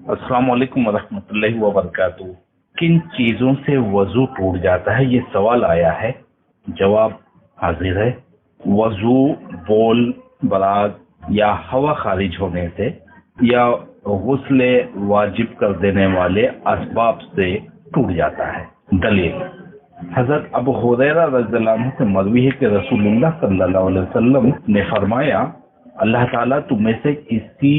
अस्सलाम वालेकुम वरहमतुल्लाहि वबरकातुहू। किन चीज़ों से वजू टूट जाता है, ये सवाल आया है। जवाब हाजिर है। वजू बोल, बरात या हवा खारिज होने से या गुस्ल वाजिब कर देने वाले असबाब से टूट जाता है। दलील हजरत अबू हुरैरा रज़ियल्लाहु अन्हु से मरवी है कि रसूलुल्लाह सल्लल्लाहु अलैहि वसल्लम ने फरमाया, अल्लाह ताला तुम में से किसी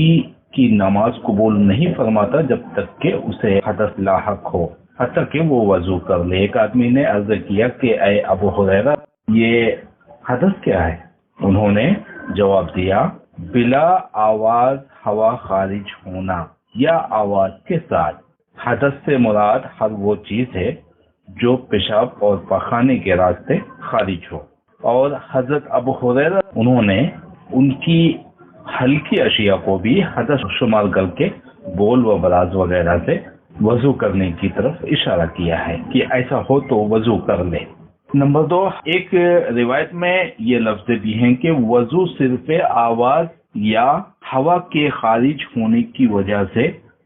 की नमाज कबूल नहीं फरमाता जब तक कि उसे हदस लाहक हो, हत्ता कि वो वजू कर ले। एक आदमी ने अर्ज किया कि ऐ अबू हुरैरा, ये हदस क्या है? उन्होंने जवाब दिया, बिला आवाज हवा खारिज होना या आवाज के साथ। हदस से मुराद हर वो चीज है जो पेशाब और पखाने के रास्ते खारिज हो। और हजरत अबू हुरैरा उन्होंने उनकी हल्की अशिया को भी हदस शुमार करके बोल व बराज वगैरह से वजू करने की तरफ इशारा किया है कि ऐसा हो तो वजू कर ले। नंबर 2, एक रिवायत में ये लफ्ज भी हैं कि वजू सिर्फ आवाज या हवा के खारिज होने की वजह से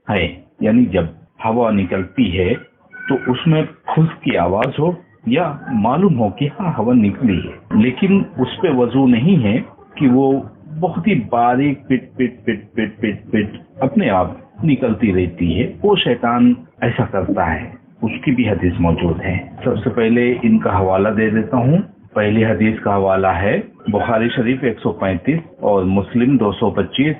है, यानी जब हवा निकलती है तो उसमें फुस की आवाज हो या मालूम हो कि हाँ हवा निकली है, लेकिन उस पे वजू नहीं है कि वो बहुत ही बारीक पिट पिट पिट पिट पिट पिट अपने आप निकलती रहती है। वो शैतान ऐसा करता है, उसकी भी हदीस मौजूद है। सबसे पहले इनका हवाला दे देता हूँ। पहली हदीस का हवाला है बुखारी शरीफ 135 और मुस्लिम 225,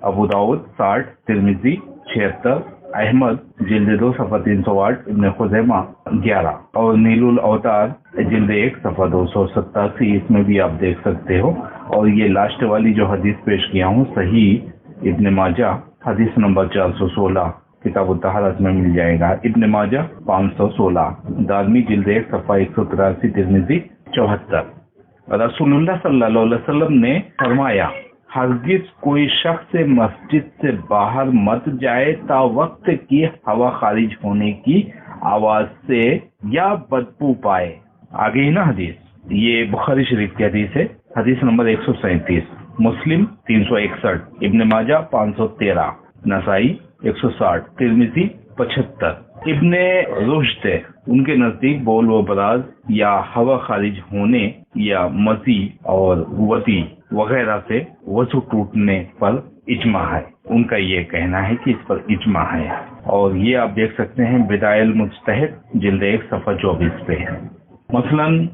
अबू दाऊद 60, तिरमिजी 76, अहमद जिल्द 2 सफ़ा 308, इब्न खुज़ैमा 11 और नीलुल अवतार जिल्द 1 सफ़ा 287। इसमें भी आप देख सकते हो। और ये लास्ट वाली जो हदीस पेश किया हूँ सही इब्न माजा हदीस नंबर 416 किताब तहारत में मिल जाएगा। इब्न माजा 516, दारमी जिल्द 1 सफ़ा 183, तिरमिज़ी 74। रसूलुल्लाह सल्लल्लाहु अलैहि वसल्लम ने फरमाया, हरगिज कोई शख्स मस्जिद से बाहर मत जाए ता वक्त की हवा खारिज होने की आवाज से या बदबू पाए। आगे ही ना हदीस, ये बुखारी शरीफ की हदीस है, हदीस नंबर 137, मुस्लिम 361, इब्न माजा 513, नसाई 160, तिरमिजी 75। इब्ने रुश्द उनके नजदीक बोल व बराज या हवा खारिज होने या मजी और वती वगैरह से वजू टूटने पर इजमा है। उनका ये कहना है कि इस पर इजमा है। और ये आप देख सकते हैं बिदायल मुज्तहिद जिल्द 1 सफ़ा 24 पे है। मसलन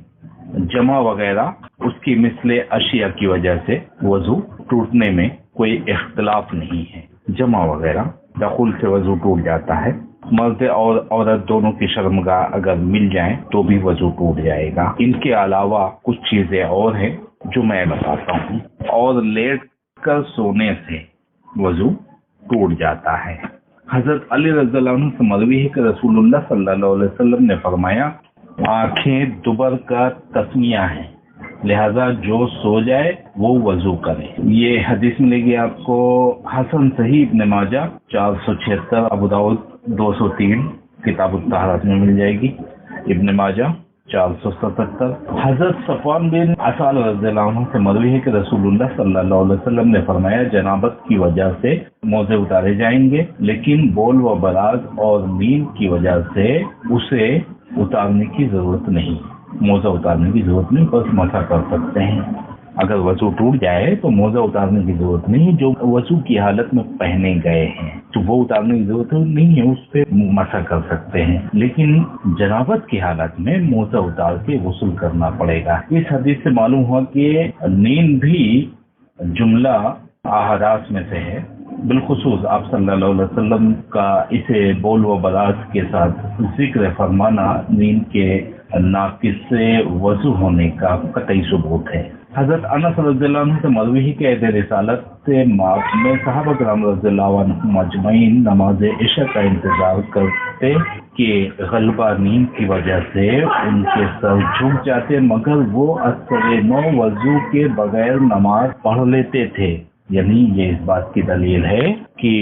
जमा वगैरह उसकी मिसले अशिया की वजह से वजू टूटने में कोई इख्तलाफ नहीं है। जमा वगैरह दखुल से वजू टूट जाता है। मर्द और औरत दोनों की शर्मगाह अगर मिल जाएं तो भी वजू टूट जाएगा। इनके अलावा कुछ चीजें और हैं जो मैं बताता हूँ। और लेट कर सोने से वजू टूट जाता है। हजरत अली रज़ियल्लाहु अन्हु से मरवी है कि रसूलुल्लाह सल्लल्लाहु अलैहि वसल्लम ने फरमाया, आंखें दुबर का तस्मिया है, लिहाजा जो सो जाए वो वजू करे। ये हदीस मिलेगी आपको हसन सही इब्न माजा 476, अबू दाऊद 203 किताब तहारत में मिल जाएगी, इब्न माजा 477। हजरत सफवान बिन असाल रज़ियल्लाहु अन्हु से मरवी है कि रसूलुल्लाह सल्लल्लाहु अलैहि वसल्लम ने फरमाया, जनाबत की वजह से मोजे उतारे जाएंगे, लेकिन बोल व बराज और नींद की वजह से उसे उतारने की जरूरत नहीं। मोजा उतारने की जरूरत नहीं, बस मसा कर सकते हैं। अगर वजू टूट जाए तो मोजा उतारने की जरूरत नहीं। जो वजू की हालत में पहने गए हैं तो वो उतारने की जरूरत नहीं है, उस पर मसा कर सकते हैं। लेकिन जनाबत की हालत में मोजा उतार के गुस्ल करना पड़ेगा। इस हदीस से मालूम हुआ कि नींद भी जुमला आहारास में से है। बिलखुसूस आप सल्लल्लाहु अलैहि वसल्लम का इसे बोल व बराज के साथ जिक्र फरमाना नींद के नाकिस से वजू होने का कतई सबूत है। हजरत अनस रज़ियल्लाहु अन्हु से मरवी है कि ऐद रिसालत से माप में सहाबा किराम रज़ियल्लाहु अन्हुम अजमईन नमाज इशा का इंतजार करते कि गलबा नींद की वजह से उनके सर झुक जाते, मगर वो असर नौ वजू के बगैर नमाज पढ़ लेते थे। यानी ये इस बात की दलील है कि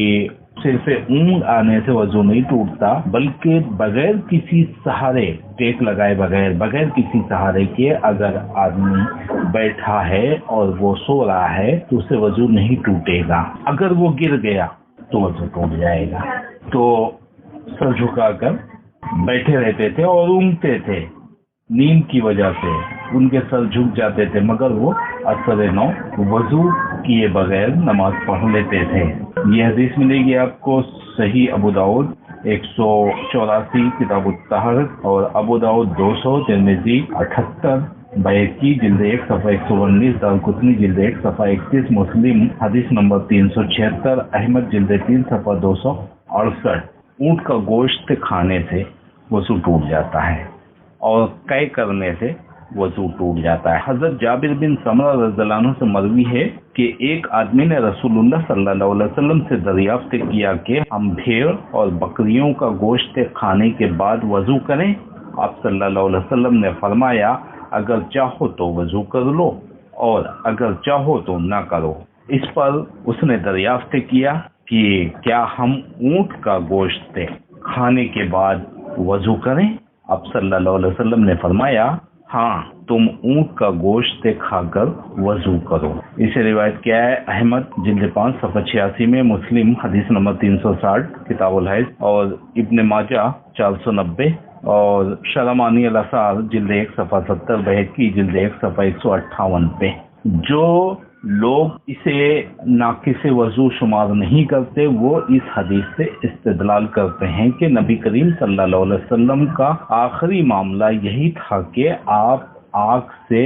सिर्फ ऊँग आने से वजू नहीं टूटता, बल्कि बगैर किसी सहारे, टेक लगाए बगैर किसी सहारे के अगर आदमी बैठा है और वो सो रहा है तो उससे वजू नहीं टूटेगा। अगर वो गिर गया تو वजू टूट जाएगा। तो सर झुकाकर बैठे रहते थे और ऊँघते थे, नींद की वजह से उनके सर झुक जाते थे, मगर वो असर नौ वजू किए बगैर नमाज पढ़ लेते थे। ये हदीस मिलेगी आपको सही अबू दाऊद 184 किताब तहरत और अबू दाऊद 200, तिरमिजी 78, बैकी जिल्द 1 सफ़ा 119, दारकुतनी जिल्द 1 सफ़ा 31, मुस्लिम हदीस नंबर 376, अहमद जिल्द 3 सफ़ा 268। ऊँट का गोश्त खाने से वजू टूट जाता है और कै करने से वजू टूट जाता है। हजरत जाबिर बिन समरा रज़ियल्लाहु अन्हु से मरवी है कि एक आदमी ने रसूलुल्लाह सल्लल्लाहु अलैहि वसल्लम से दरियाफ्त किया कि हम भेड़ और बकरियों का गोश्त खाने के बाद वजू करें। आप सल्लल्लाहु अलैहि वसल्लम ने फरमाया, अगर चाहो तो वजू कर लो और अगर चाहो तो ना करो। इस पर उसने दरियाफ्त किया कि क्या हम ऊँट का गोश्त खाने के बाद वजू करें? आप सल्लल्लाहु अलैहि वसल्लम ने फरमाया, हाँ, तुम ऊँट का गोश्त खाकर वजू करो। इसे रिवायत किया है अहमद जिल्द 5 सफ़ा 86 में, मुस्लिम हदीस नंबर 360 किताबुल हैज और इब्न माजा 490 और शरमानी अल-असार जिल्द 1 सफ़ा 70, बैहकी जिल्द 1 सफ़ा 158 पे। जो लोग इसे नाकिस वजू शुमार नहीं करते वो इस हदीस से इस्तेदलाल करते हैं कि नबी करीम सल्लल्लाहु अलैहि वसल्लम का आखिरी मामला यही था कि आप आग से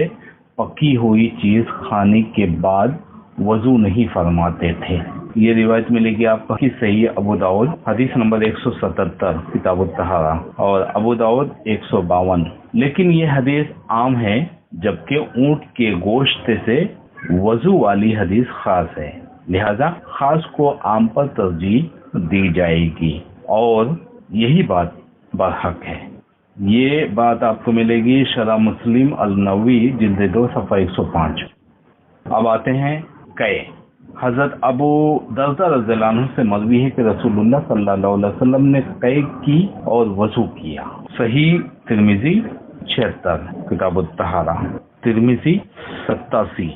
पकी हुई चीज खाने के बाद वजू नहीं फरमाते थे। ये रिवायत मिलेगी आपको कि सही अबू दाऊद हदीस नंबर 177 किताब तहारा और अबू दाऊद 152। लेकिन ये हदीस आम है, जबकि ऊँट के गोश्त से वजू वाली हदीस खास है, लिहाजा खास को आम पर तरजीह दी जाएगी और यही बात बरहक है। ये बात आपको मिलेगी शरह मुस्लिम अल-नवी जिल्द 2 सफ़ा 105। अब आते हैं कै। हजरत अबू दर्दा रज़ियल्लाहु अन्हु से मरवी है कि रसूलुल्लाह सल्लल्लाहु अलैहि वसल्लम ने कै की और वजू किया। सही तिरमिजी 76 किताब तहारा, तिरमिजी 87,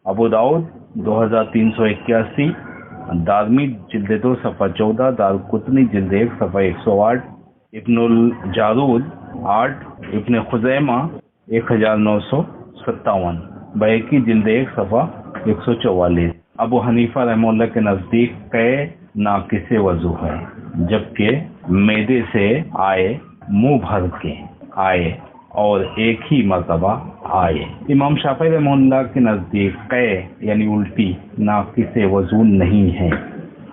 अबू दाऊद 2381, दारमी जिल्द 2 सफ़ा 14, दारकुतनी जिल्द 1 सफ़ा 108, इब्नुल जारूद 8, इब्न खुज़ैमा 1957, बैकी जिल्द 1 सफ़ा 144। अबू हनीफा रहमतुल्लाह के नज़दीक कै नाकिसे वजू है, जबकि मैदे से आए, मुंह भर के आए और एक ही मर्तबा आए। इमाम शाफी रहमतुल्लाह के नज़दीक कै यानी उल्टी नाकिसे वजू नहीं है।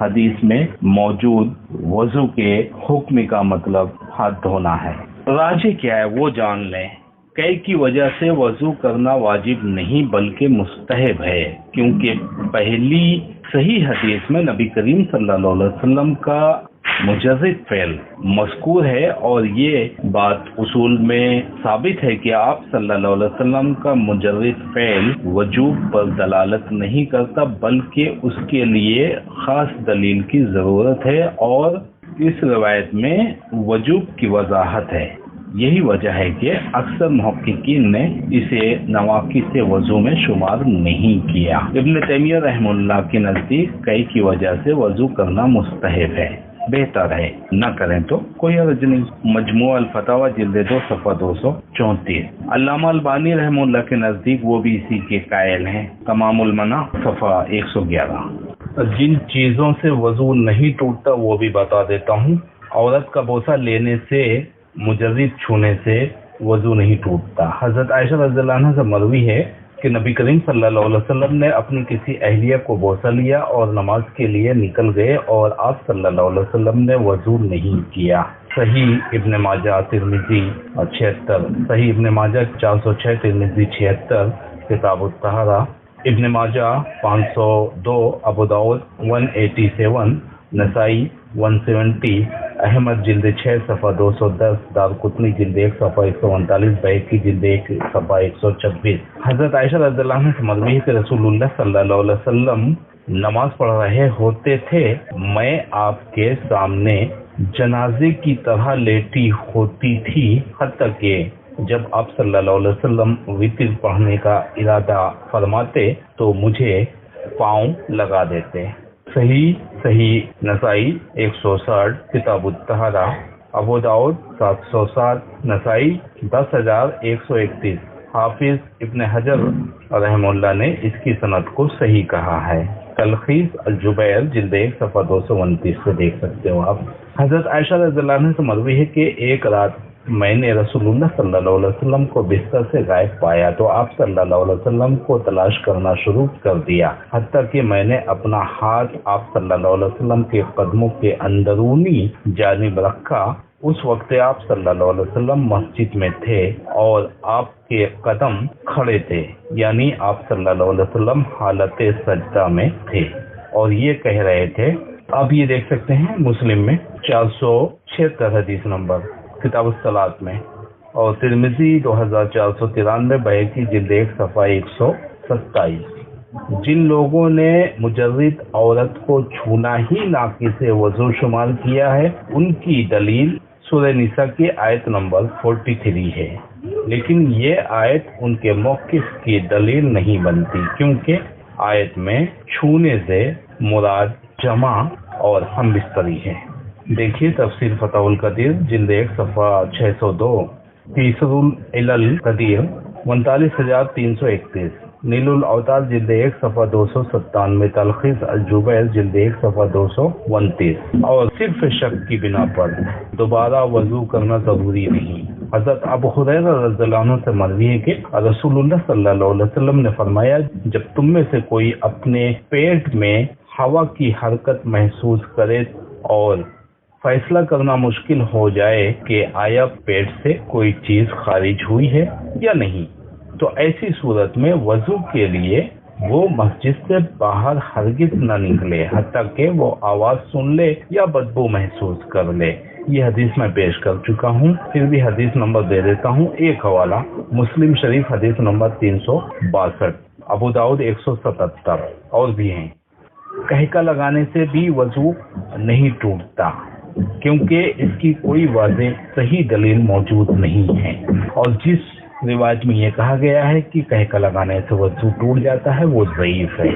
हदीस में मौजूद वजू के हुक्म का मतलब हाथ धोना है। राजी क्या है वो जान लें। कै की वजह से वजू करना वाजिब नहीं बल्कि मुस्तहब है, क्योंकि पहली सही हदीस में नबी करीम सल्लल्लाहु अलैहि वसल्लम का मुजर्रिद फ़ेल मज़कूर है और ये बात उसूल में साबित है कि आप सल्लल्लाहु अलैहि वसल्लम का मुजर्रिद फ़ेल वजूब पर दलालत नहीं करता, बल्कि उसके लिए ख़ास दलील की ज़रूरत है और इस रवायत में वजूब की वजाहत है। यही वजह है कि अक्सर मुहक्किकीन ने इसे नवाक़िस से वजू में शुमार नहीं किया। इब्न तैमिया रहमतुल्लाह के नज़दीक कै की वजह से वजू करना मुस्तहब है, बेहतर है, न करें तो कोई हर्ज नहीं। मजमू अल-फतावा जिल्द 2 सफ़ा 234। अल्लामा अलबानी रहमतुल्लाह के नज़दीक वो भी इसी के कायल हैं, तमामुल मना सफ़ा 111। जिन चीज़ों से वजू नहीं टूटता वो भी बता देता हूँ। औरत का बोसा लेने से, मुजर्रिद छूने से वजू नहीं टूटता। हज़रत आयशा रज़ियल्लाहु अन्हा से मरवी है कि नबी करीम सल्लल्लाहु अलैहि वसल्लम ने अपनी किसी अहलिया को बोसा लिया और नमाज के लिए निकल गए और आप सल्लल्लाहु अलैहि वसल्लम ने वजू नहीं किया। सही इब्न माजा तिरमिजी 76, सही इब्न माजा 406, तिरमिजी 76 किताब तहारा, इब्न माजा 502, अबू दाऊद 187, नसाई 170, अहमद जिल्द 6 सफ़ा 210, दारकुतनी जिल्द 1 सफ़ा 139, बैकी जिल्द 1 सफ़ा 126। हज़रत आयशा रज़ियल्लाहु अन्हा से मरवी है कि रसूलुल्लाह सल्लल्लाहु अलैहि वसल्लम नमाज पढ़ रहे होते थे, मैं आपके सामने जनाजे की तरह लेटी होती थी, हत्ता कि जब आप सल्लल्लाहु अलैहि वसल्लम वितर पढ़ने का इरादा फरमाते तो मुझे पाँव लगा देते। सही صحیح نسائی 160 کتاب الطہارہ، ابو داؤد 707، نسائی 10,131۔ حافظ ابن حجر رحمہ اللہ نے اس کی سند کو صحیح کہا ہے۔ تلخیص الجبیر جلد 1 صفحہ 229 سے دیکھ سکتے ہو آپ۔ حضرت عائشہ رضی اللہ عنہ سے مروی ہے کہ ایک رات میں نے رسول اللہ صلی اللہ علیہ وسلم کو بستر سے غائب پایا تو آپ صلی اللہ علیہ وسلم کو تلاش کرنا شروع کر دیا، حتیٰ کہ میں نے اپنا ہاتھ آپ صلی اللہ علیہ وسلم کے قدموں کے اندرونی جانب رکھا۔ اس وقت آپ صلی اللہ علیہ وسلم مسجد میں تھے اور آپ کے قدم کھڑے تھے، یعنی آپ صلی اللہ علیہ وسلم حالت سجدہ میں تھے اور یہ کہہ رہے تھے۔ آپ یہ دیکھ سکتے ہیں مسلم میں 476 حدیث نمبر کتاب الصلاۃ میں، اور ترمذی 2493، بیہقی جلد 1 صفحہ 127۔ جن لوگوں نے مجرد عورت کو چھونا ہی ناقص وضو شمار کیا ہے، ان کی دلیل سورہ نساء کی آیت نمبر 43 ہے، لیکن یہ آیت ان کے موقف کی دلیل نہیں بنتی، کیونکہ آیت میں چھونے سے مراد جمع اور ہم بستری ہے۔ دیکھیے تفسیر فتح القدیر جلد 1 صفحہ 602، تیسر العلل قدیر 39331، نیل الاوتار جلد 1 صفحہ 297، تلخیص الجبیر جلد 1 صفحہ 229۔ اور صرف شک کی بنا پر دوبارہ وضو کرنا ضروری نہیں۔ حضرت ابو ہریرہ رضی اللہ عنہ سے مروی ہے کہ رسول اللہ صلی اللہ علیہ وسلم نے فرمایا، جب تم میں سے کوئی اپنے پیٹ میں ہوا کی حرکت محسوس کرے اور فیصلہ کرنا مشکل ہو جائے کہ آیا پیٹ سے کوئی چیز خارج ہوئی ہے یا نہیں، تو ایسی صورت میں وضو کے لیے وہ مسجد سے باہر ہرگز نہ نکلے حتیٰ کہ وہ آواز سن لے یا بدبو محسوس کر لے۔ یہ حدیث میں پیش کر چکا ہوں، پھر بھی حدیث نمبر دے دیتا ہوں۔ ایک حوالہ مسلم شریف حدیث نمبر 362، ابو داؤد 177، اور بھی ہیں۔ کہکا لگانے سے بھی وضو نہیں ٹوٹتا، کیونکہ اس کی کوئی واضح صحیح دلیل موجود نہیں ہے، اور جس روایت میں یہ کہا گیا ہے کہ کہکا لگانے سے وضو ٹوٹ جاتا ہے وہ ضعیف ہے۔